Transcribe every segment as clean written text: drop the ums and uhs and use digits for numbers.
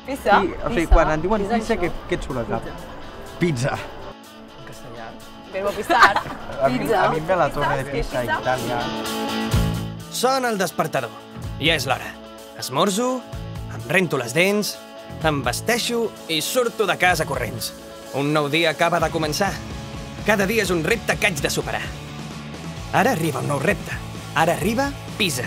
Pizza? O sigui, quan et diuen pizza, què et surt al cap? Pizza. En castellà. Verbo pisar. A mi em ve la torre de Pisa, Itàlia. Sona el despertador. Ja és l'hora. Esmorzo, em rento les dents, em vesteixo i surto de casa corrents. Un nou dia acaba de començar. Cada dia és un repte que haig de superar. Ara arriba un nou repte. Ara arriba PISA,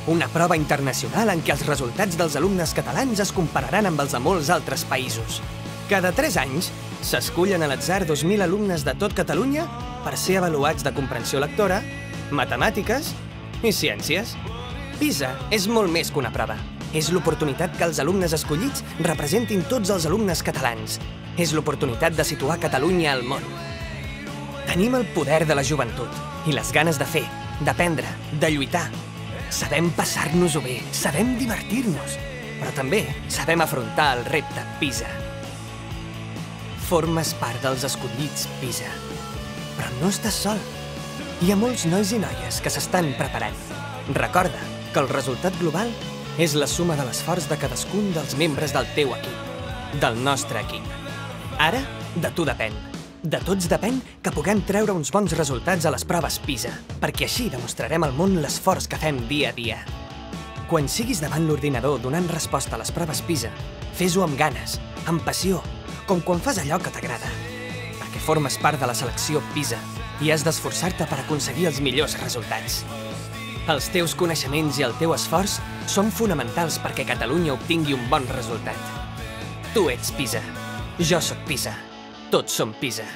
una prova internacional en què els resultats dels alumnes catalans es compararan amb els de molts altres països. Cada 3 anys s'escullen a l'atzar 2.000 alumnes de tot Catalunya per ser avaluats de comprensió lectora, matemàtiques i ciències. PISA és molt més que una prova. És l'oportunitat que els alumnes escollits representin tots els alumnes catalans. És l'oportunitat de situar Catalunya al món. Tenim el poder de la joventut i les ganes de fer, d'aprendre, de lluitar. Sabem passar-nos-ho bé, sabem divertir-nos, però també sabem afrontar el repte PISA. Formes part dels escollits PISA, però no estàs sol. Hi ha molts nois i noies que s'estan preparant. Recorda que el resultat global és la suma de l'esforç de cadascun dels membres del teu equip, del nostre equip. Ara, de tu depèn. De tots depèn que puguem treure uns bons resultats a les proves PISA, perquè així demostrarem al món l'esforç que fem dia a dia. Quan siguis davant l'ordinador donant resposta a les proves PISA, fes-ho amb ganes, amb passió, com quan fas allò que t'agrada. Perquè formes part de la selecció PISA i has d'esforçar-te per aconseguir els millors resultats. Els teus coneixements i el teu esforç són fonamentals perquè Catalunya obtingui un bon resultat. Tu ets PISA. Jo sóc PISA. Tots som PISA.